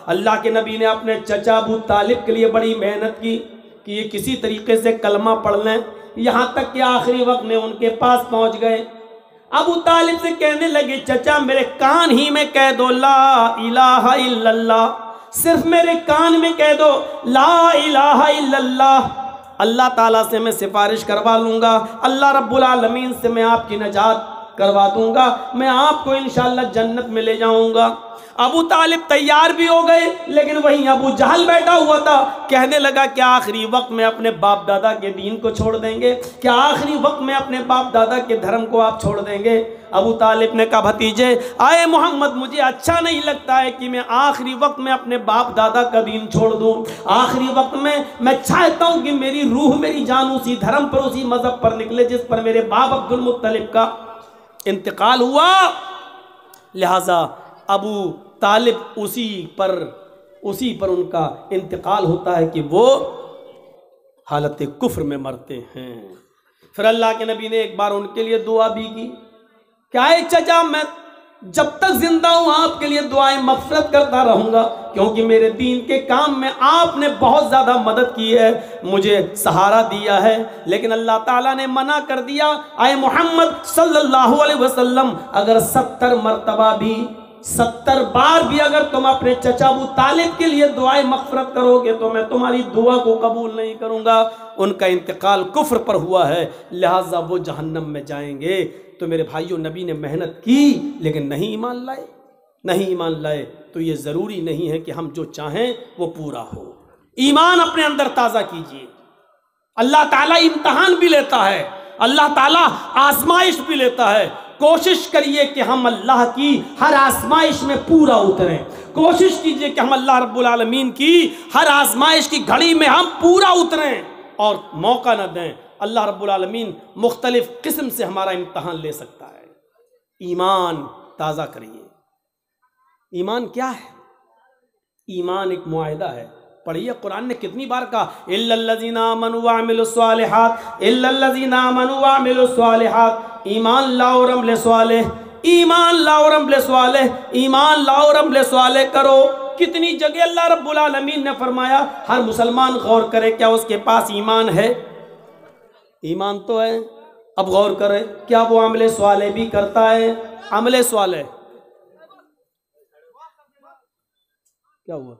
अल्लाह के नबी ने अपने चचा अबू तालिब के लिए बड़ी मेहनत की कि ये किसी तरीके से कलमा पढ़ लें, यहाँ तक कि आखिरी वक्त में उनके पास पहुँच गए। अबू तालिब से कहने लगे, चचा मेरे कान ही में कह दो ला इलाहा इल्लल्लाह, सिर्फ मेरे कान में कह दो ला इलाहा इल्लल्लाह, अल्लाह ताला से मैं सिफारिश करवा लूँगा, अल्लाह रब्बुल आलमीन से मैं आपकी नजात करवा दूंगा, मैं आपको इंशाअल्लाह जन्नत में ले जाऊंगा। अबू तालिब तैयार भी हो गए, लेकिन वहीं अबू जहल बैठा हुआ था, कहने लगा क्या आखिरी वक्त में अपने बाप दादा के दीन को छोड़ देंगे, क्या आखिरी वक्त में अपने बाप दादा के धर्म को आप छोड़ देंगे। अबू तालिब ने कहा, भतीजे आए मोहम्मद, मुझे अच्छा नहीं लगता है कि मैं आखिरी वक्त में अपने बाप दादा का दीन छोड़ दूं। आखिरी वक्त में मैं चाहता हूं कि मेरी रूह मेरी जान उसी धर्म पर उसी मजहब पर निकले जिस पर मेरे बाप अब्दुल मुत्तलिब का इंतकाल हुआ। लिहाजा अबू तालिब उसी पर उनका इंतकाल होता है कि वो हालत कुफ्र में मरते हैं। फिर अल्लाह के नबी ने एक बार उनके लिए दुआ भी की, क्या है चचा मैं जब तक जिंदा हूं आपके लिए दुआएं मगफिरत करता रहूंगा, क्योंकि मेरे दीन के काम में आपने बहुत ज़्यादा मदद की है, मुझे सहारा दिया है। लेकिन अल्लाह ताला ने मना कर दिया, आए मोहम्मद सल्लल्लाहु अलैहि वसल्लम अगर 70 मरतबा भी 70 बार भी अगर तुम अपने चचा अबू तालिब के लिए दुआएं मगफिरत करोगे तो मैं तुम्हारी दुआ को कबूल नहीं करूंगा। उनका इंतकाल कुफ्र पर हुआ है, लिहाजा वो जहन्नम में जाएंगे। तो मेरे भाइयों, नबी ने मेहनत की लेकिन नहीं ईमान लाए, तो ये ज़रूरी नहीं है कि हम जो चाहें वो पूरा हो। ईमान अपने अंदर ताज़ा कीजिए। अल्लाह ताला इम्तहान भी लेता है, अल्लाह ताला आजमाइश भी लेता है। कोशिश करिए कि हम अल्लाह की हर आजमाइश में पूरा उतरें। कोशिश कीजिए कि हम अल्लाह रब्बुल आलमीन की हर आजमाइश की घड़ी में हम पूरा उतरें और मौका न दें। अल्लाह रब्बुल आलमीन मुख्तलिफ किस्म से हमारा इम्तहान ले सकता है। ईमान ताज़ा करिए। ईमान क्या है? ईमान एक मुआहिदा है। पढ़िए, कुरान ने कितनी बार कहा इल्लल्लज़ीना आमनू व अमिलुस्सालिहात, इल्लल्लज़ीना आमनू व अमिलुस्सालिहात, ईमान लाओ और अमल सालेह, ईमान लाओ और अमल सालेह, ईमान लाओ और अमल सालेह करो। कितनी जगह अल्लाह रब्बुल आलमीन ने फरमाया। हर मुसलमान गौर करे, क्या उसके पास ईमान है? ईमान तो है। अब गौर करें, क्या वो अमल सालेह भी करता है? अमल सालेह क्या हुआ?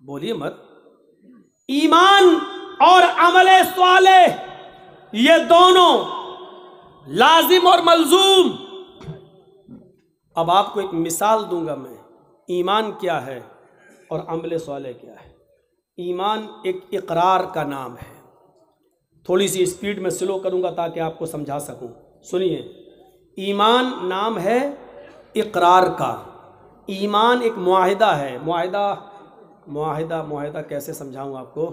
बोलिए मत। ईमान और अमल सालेह ये दोनों लाजिम और मलजूम। अब आपको एक मिसाल दूंगा मैं, ईमान क्या है और अमल सालेह क्या है। ईमान एक इकरार का नाम है। थोड़ी सी स्पीड में स्लो करूंगा ताकि आपको समझा सकूं। सुनिए, ईमान नाम है इकरार का। ईमान एक मुआहिदा है। मुआहिदा कैसे समझाऊं आपको?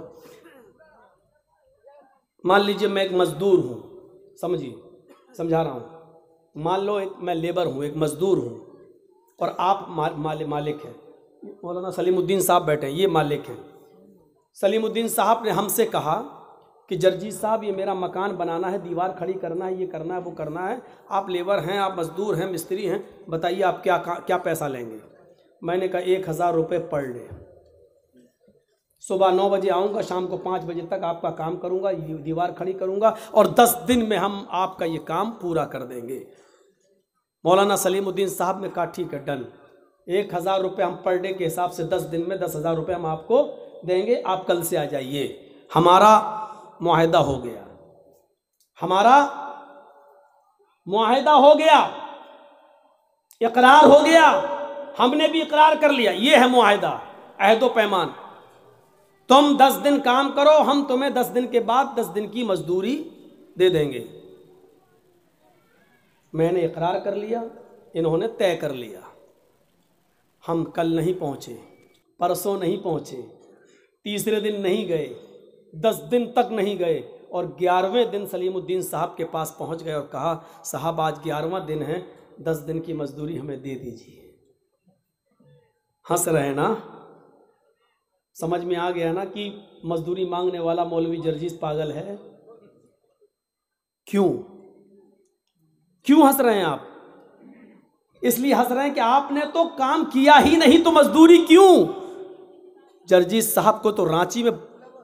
मान लीजिए मैं एक मजदूर हूं, समझिए, समझा रहा हूं। मान लो मैं लेबर हूं, एक मजदूर हूं, और आप मालिक हैं। मौलाना सलीमुद्दीन साहब बैठे हैं, ये मालिक हैं। सलीमुद्दीन साहब ने हमसे कहा कि जर्जी साहब ये मेरा मकान बनाना है, दीवार खड़ी करना है, ये करना है, वो करना है। आप लेबर हैं, आप मजदूर हैं, मिस्त्री हैं, बताइए आप क्या पैसा लेंगे। मैंने कहा 1000 रुपये पर डे। सुबह 9 बजे आऊँगा, शाम को 5 बजे तक आपका काम करूँगा, दीवार खड़ी करूँगा, और 10 दिन में हम आपका ये काम पूरा कर देंगे। मौलाना सलीमुद्दीन साहब ने कहा ठीक है, डन। 1000 रुपये हम पर डे के हिसाब से 10 दिन में 10,000 रुपये हम आपको देंगे, आप कल से आ जाइए। हमारा मुआहिदा हो गया, हमारा मुआहिदा हो गया, इकरार हो गया, हमने भी इकरार कर लिया। ये है मुआहिदा, अहदो पैमान। तुम 10 दिन काम करो, हम तुम्हें 10 दिन के बाद 10 दिन की मजदूरी दे देंगे। मैंने इकरार कर लिया, इन्होंने तय कर लिया। हम कल नहीं पहुंचे, परसों नहीं पहुंचे, तीसरे दिन नहीं गए, 10 दिन तक नहीं गए, और 11वें दिन सलीमुद्दीन साहब के पास पहुंच गए और कहा साहब आज 11वां दिन है, 10 दिन की मजदूरी हमें दे दीजिए। हंस रहे ना? समझ में आ गया ना कि मजदूरी मांगने वाला मौलवी जर्जीस पागल है। क्यों हंस रहे हैं आप? इसलिए हंस रहे हैं कि आपने तो काम किया ही नहीं तो मजदूरी क्यों। जर्जीस साहब को तो रांची में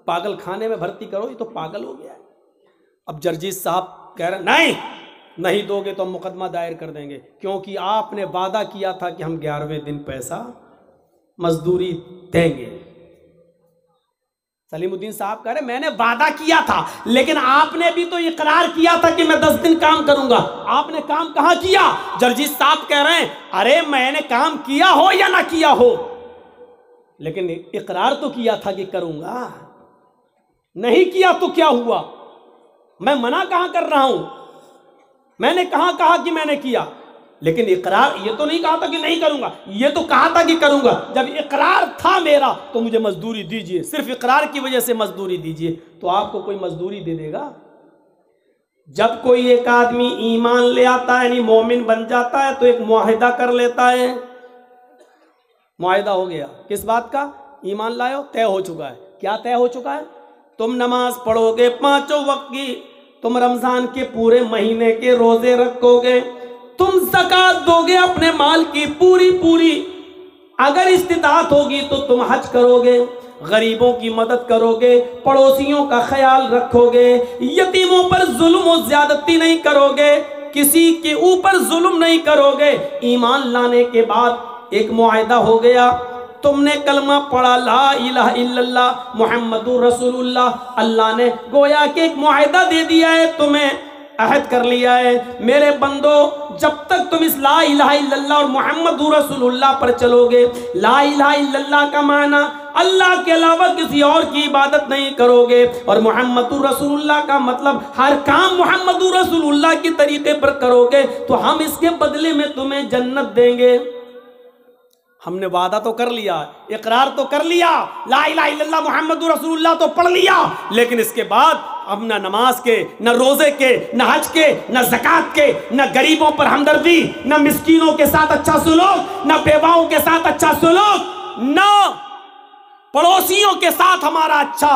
पागल खाने में भर्ती करो, ये तो पागल हो गया है। अब जर्जीस साहब कह रहे नहीं दोगे तो हम मुकदमा दायर कर देंगे, क्योंकि आपने वादा किया था कि हम 11वें दिन पैसा मजदूरी देंगे। सलीमुद्दीन साहब कह रहे मैंने वादा किया था, लेकिन आपने भी तो इकरार किया था कि मैं 10 दिन काम करूंगा, आपने काम कहां किया। जर्जीस साहब कह रहे हैं अरे मैंने काम किया हो या ना किया हो, लेकिन इकरार तो किया था कि करूंगा। नहीं किया तो क्या हुआ, मैं मना कहां कर रहा हूं, मैंने कहा कि मैंने किया, लेकिन इकरार ये तो नहीं कहा था कि नहीं करूंगा, ये तो कहा था कि करूंगा। जब इकरार था मेरा तो मुझे मजदूरी दीजिए, सिर्फ इकरार की वजह से मजदूरी दीजिए। तो आपको कोई मजदूरी दे देगा? जब कोई एक आदमी ईमान ले आता है, यानी मोमिन बन जाता है, तो एक मुआहिदा कर लेता है। मुआहिदा हो गया किस बात का? ईमान लाए हो, तय हो चुका है। क्या तय हो चुका है? तुम नमाज पढ़ोगे 5 वक्त की, तुम रमजान के पूरे महीने के रोजे रखोगे, तुम ज़कात दोगे अपने माल की पूरी, अगर इस्तिताअत होगी तो तुम हज करोगे, गरीबों की मदद करोगे, पड़ोसियों का ख्याल रखोगे, यतीमों पर जुल्म और ज्यादती नहीं करोगे, किसी के ऊपर जुल्म नहीं करोगे। ईमान लाने के बाद एक मुआहिदा हो गया, तुमने कलमा पढ़ा ला इलाहा इल्लल्लाह मुहम्मदुर रसूलुल्लाह, अल्लाह ने गोया के एक मुआहिदा दे दिया है, तुम्हें अहद कर लिया है, मेरे बंदो जब तक तुम इस ला इलाहा इल्लल्लाह और मुहम्मदुर रसूलुल्लाह पर चलोगे, ला इलाहा इल्लल्लाह का माना अल्लाह के अलावा किसी और की इबादत नहीं करोगे, और मुहम्मदुर रसूलुल्लाह का मतलब हर काम मुहम्मदुर रसूलुल्लाह के तरीके पर करोगे, तो हम इसके बदले में तुम्हें जन्नत देंगे। हमने वादा तो कर लिया, इकरार तो कर लिया, ला इलाहा इल्लल्लाह मुहम्मदुर रसूलुल्लाह तो पढ़ लिया, लेकिन इसके बाद अब न नमाज के, न रोजे के, न हज के, न ज़कात के, न गरीबों पर हमदर्दी, न मिस्कीनों के साथ अच्छा सुलूक, न बेवाओं के साथ अच्छा सुलूक, न पड़ोसियों के साथ हमारा अच्छा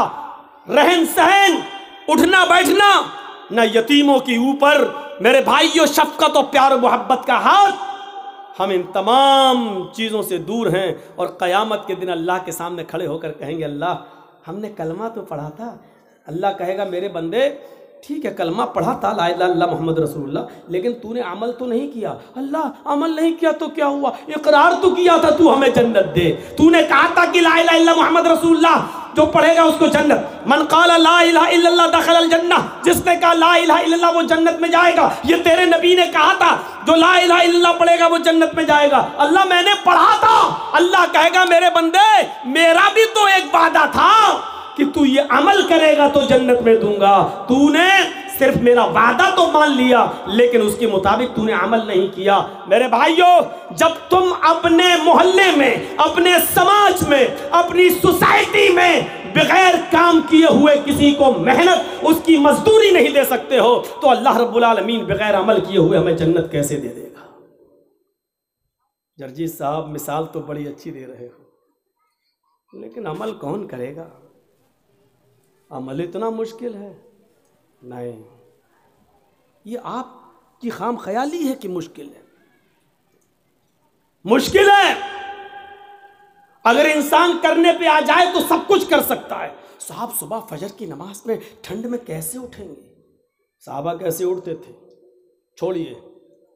रहन सहन, उठना बैठना, न यतीमों के ऊपर मेरे भाइयों शफकत और प्यार और मोहब्बत का हाथ। हम इन तमाम चीज़ों से दूर हैं, और क़यामत के दिन अल्लाह के सामने खड़े होकर कहेंगे अल्लाह हमने कलमा तो पढ़ा था। अल्लाह कहेगा मेरे बंदे ठीक है कलमा पढ़ा था ला इलाहा इल्लल्लाह मुहम्मद रसूलुल्लाह, लेकिन तूने अमल तो नहीं किया। अल्लाह अमल नहीं किया तो क्या हुआ, इकरार तो किया था तू हमें जन्नत दे, तूने कहा था कि ला इलाहा इल्लल्लाह मुहम्मद रसूलुल्लाह जो पढ़ेगा उसको जन्नत, मन क़ाला ला इलाहा इल्लल्लाह दख़लल जन्नह, जिसने कहा ला इलाहा इल्लल्लाह वो जन्नत में जाएगा। ये तेरे नबी ने कहा था जो ला इलाहा इल्लल्लाह पढ़ेगा वो जन्नत में जाएगा। अल्लाह मैंने पढ़ा था। अल्लाह कहेगा मेरे बंदे मेरा भी तो एक वादा था कि तू ये अमल करेगा तो जन्नत में दूंगा, तूने सिर्फ मेरा वादा तो मान लिया, लेकिन उसके मुताबिक तूने अमल नहीं किया। मेरे भाइयों जब तुम अपने मोहल्ले में, अपने समाज में, अपनी सोसाइटी में बगैर काम किए हुए किसी को मेहनत उसकी मजदूरी नहीं दे सकते हो, तो अल्लाह रब्बुल आलमीन बगैर अमल किए हुए हमें जन्नत कैसे दे देगा। जर्जीस साहब मिसाल तो बड़ी अच्छी दे रहे हो, लेकिन अमल कौन करेगा? अमल इतना मुश्किल है? नहीं, ये आपकी खाम ख्याली है कि मुश्किल है। मुश्किल है। अगर इंसान करने पे आ जाए तो सब कुछ कर सकता है। साहब सुबह फजर की नमाज में ठंड में कैसे उठेंगे? साहबा कैसे उठते थे छोड़िए,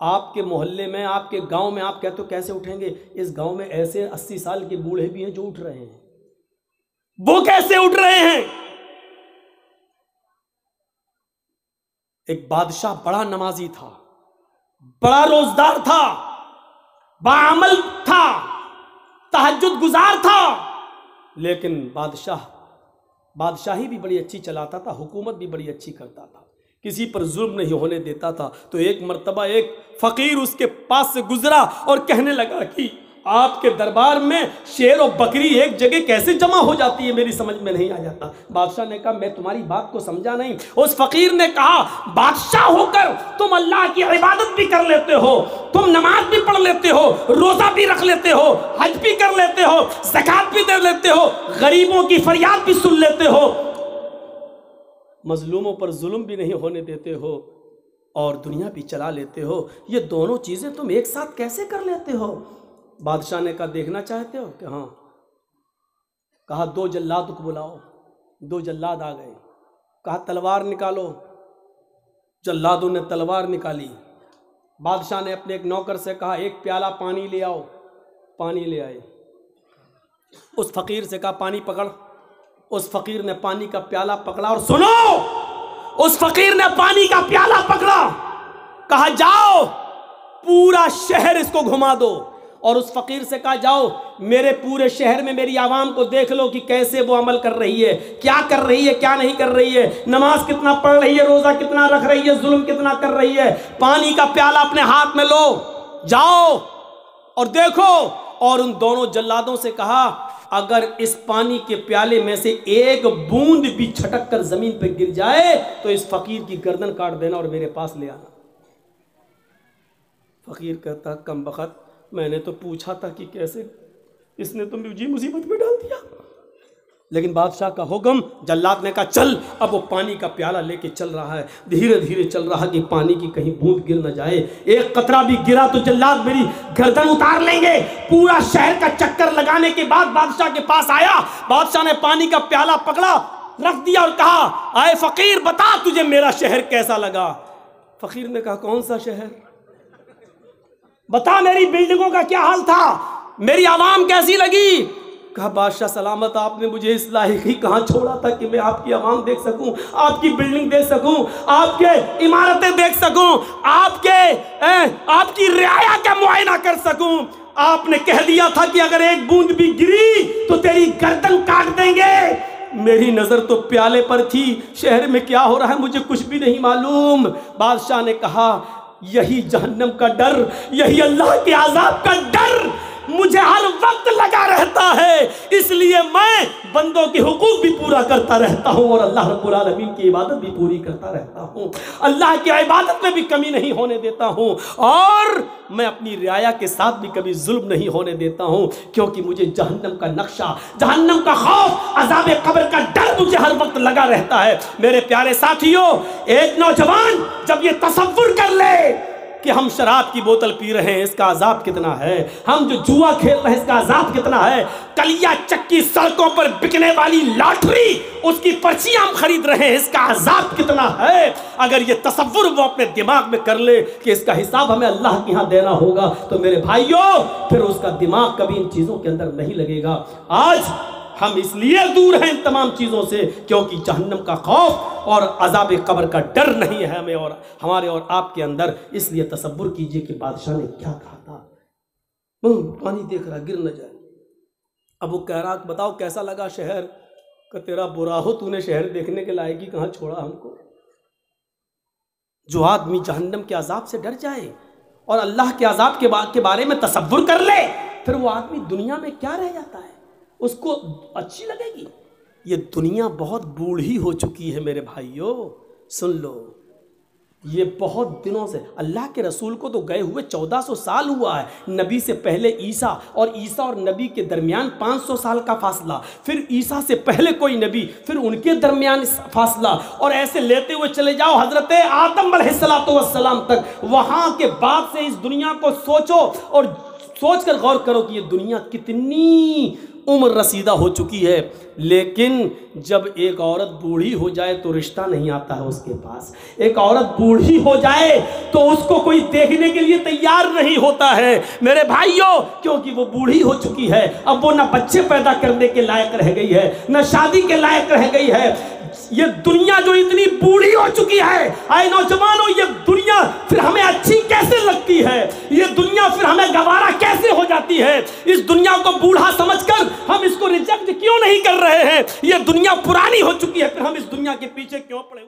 आपके मोहल्ले में, आपके गांव में आप कहते हो कैसे उठेंगे, इस गांव में ऐसे 80 साल के बूढ़े भी हैं जो उठ रहे हैं। वो कैसे उठ रहे हैं? एक बादशाह बड़ा नमाजी था, बड़ा रोजदार था, बाअमल था, तहज्जुद गुजार था, लेकिन बादशाही भी बड़ी अच्छी चलाता था, हुकूमत भी बड़ी अच्छी करता था, किसी पर जुल्म नहीं होने देता था। तो एक मर्तबा एक फकीर उसके पास से गुजरा और कहने लगा कि आपके दरबार में शेर और बकरी एक जगह कैसे जमा हो जाती है, मेरी समझ में नहीं आ जाता। बादशाह ने कहा मैं तुम्हारी बात को समझा नहीं। उस फकीर ने कहा बादशाह होकर तुम अल्लाह की इबादत भी कर लेते हो, तुम नमाज भी पढ़ लेते हो, रोजा भी रख लेते हो, हज भी कर लेते हो, ज़कात भी दे लेते हो, गरीबों की फरियाद भी सुन लेते हो, मजलूमों पर जुल्म भी नहीं होने देते हो, और दुनिया भी चला लेते हो, ये दोनों चीज़ें तुम एक साथ कैसे कर लेते हो? बादशाह ने कहा देखना चाहते हो कि हाँ। कहा 2 जल्लाद को बुलाओ। 2 जल्लाद आ गए। कहा तलवार निकालो। जल्लादों ने तलवार निकाली। बादशाह ने अपने एक नौकर से कहा 1 प्याला पानी ले आओ। पानी ले आए। उस फकीर से कहा पानी पकड़। उस फकीर ने पानी का प्याला पकड़ा और सुनो, उस फकीर ने पानी का प्याला पकड़ा। कहा जाओ पूरा शहर इसको घुमा दो। और उस फकीर से कहा जाओ मेरे पूरे शहर में मेरी आवाम को देख लो कि कैसे वो अमल कर रही है, क्या कर रही है, क्या नहीं कर रही है, नमाज कितना पढ़ रही है, रोजा कितना रख रही है, जुल्म कितना कर रही है। पानी का प्याला अपने हाथ में लो, जाओ और देखो। और उन दोनों जल्लादों से कहा अगर इस पानी के प्याले में से एक बूंद भी छटक कर जमीन पर गिर जाए तो इस फकीर की गर्दन काट देना और मेरे पास ले आना। फकीर कहता कम बखत, मैंने तो पूछा था कि कैसे, इसने तो मुझे मुसीबत में डाल दिया। लेकिन बादशाह का हुक्म, जल्लाद ने कहा चल। अब वो पानी का प्याला लेके चल रहा है, धीरे धीरे चल रहा कि पानी की कहीं बूंद गिर न जाए। एक कतरा भी गिरा तो जल्लाद मेरी गर्दन उतार लेंगे। पूरा शहर का चक्कर लगाने के बाद बादशाह के पास आया। बादशाह ने पानी का प्याला पकड़ा, रख दिया और कहा आए फकीर बता तुझे मेरा शहर कैसा लगा। फकीर ने कहा कौन सा शहर, बता मेरी बिल्डिंगों का क्या हाल था, मेरी आवाम कैसी लगी। कहा बादशाह सलामत, आपने मुझे इस लायक ही कहाँ छोड़ा था कि मैं आपकी आवाम देख सकूं, आपकी बिल्डिंग देख सकूं, आपके इमारतें देख सकूं, आपकी रियाया का मुआयना कर सकूं। आपने कह दिया था कि अगर एक बूंद भी गिरी तो तेरी गर्दन काट देंगे। मेरी नजर तो प्याले पर थी, शहर में क्या हो रहा है मुझे कुछ भी नहीं मालूम। बादशाह ने कहा यही जहन्नम का डर, यही अल्लाह के अजाब का डर मुझे हर वक्त लगा रहता है, इसलिए मैं बंदों के हुकूक भी पूरा करता रहता हूँ और अल्लाह रब्बुल आलमीन की इबादत भी पूरी करता रहता हूँ। अल्लाह की इबादत में भी कमी नहीं होने देता हूँ और मैं अपनी रियाया के साथ भी कभी जुल्म नहीं होने देता हूँ, क्योंकि मुझे जहन्नम का नक्शा, जहन्नम का खौफ, अज़ाब कब्र का डर मुझे हर वक्त लगा रहता है। मेरे प्यारे साथियों, एक नौजवान जब ये तसव्वुर कर ले कि हम शराब की बोतल पी रहे हैं इसका अजाब कितना है, हम जो जुआ खेल रहे हैं इसका अजाब कितना है, कलिया चक्की सड़कों पर बिकने वाली लॉटरी उसकी पर्चियां हम खरीद रहे हैं इसका अजाब कितना है, अगर ये तसव्वुर वो अपने दिमाग में कर ले कि इसका हिसाब हमें अल्लाह के यहाँ देना होगा, तो मेरे भाइयों फिर उसका दिमाग कभी इन चीजों के अंदर नहीं लगेगा। आज हम इसलिए दूर हैं इन तमाम चीज़ों से क्योंकि जहन्नम का खौफ और अज़ाब कब्र का डर नहीं है हमें और हमारे और आपके अंदर। इसलिए तसव्वुर कीजिए कि बादशाह ने क्या कहा था, पानी देख रहा गिर न जाए। अब वो कह रहा बताओ कैसा लगा शहर, का तेरा बुरा हो, तूने शहर देखने के लायक ही कहाँ छोड़ा हमको। जो आदमी जहन्नम के अजाब से डर जाए और अल्लाह के अजाब के बारे में तसव्वुर कर ले, फिर वो आदमी दुनिया में क्या रह जाता है, उसको अच्छी लगेगी। ये दुनिया बहुत बूढ़ी हो चुकी है मेरे भाइयों, सुन लो। ये बहुत दिनों से, अल्लाह के रसूल को तो गए हुए 1400 साल हुआ है, नबी से पहले ईसा और नबी के दरमियान 500 साल का फासला, फिर ईसा से पहले कोई नबी, फिर उनके दरमियान फासला, और ऐसे लेते हुए चले जाओ हजरत आदम अलैहिस्सलाम तक। वहाँ के बाद से इस दुनिया को सोचो और सोच कर गौर करो कि ये दुनिया कितनी उम्र रसीदा हो चुकी है। लेकिन जब एक औरत बूढ़ी हो जाए तो रिश्ता नहीं आता है उसके पास। एक औरत बूढ़ी हो जाए तो उसको कोई देखने के लिए तैयार नहीं होता है मेरे भाइयों, क्योंकि वो बूढ़ी हो चुकी है। अब वो ना बच्चे पैदा करने के लायक रह गई है, ना शादी के लायक रह गई है। ये दुनिया जो इतनी बूढ़ी हो चुकी है, आए नौजवानों, ये दुनिया फिर हमें अच्छी कैसे लगती है, ये दुनिया फिर हमें गवारा कैसे हो जाती है। इस दुनिया को बूढ़ा समझकर हम इसको रिजेक्ट क्यों नहीं कर रहे हैं। ये दुनिया पुरानी हो चुकी है, फिर हम इस दुनिया के पीछे क्यों पड़े।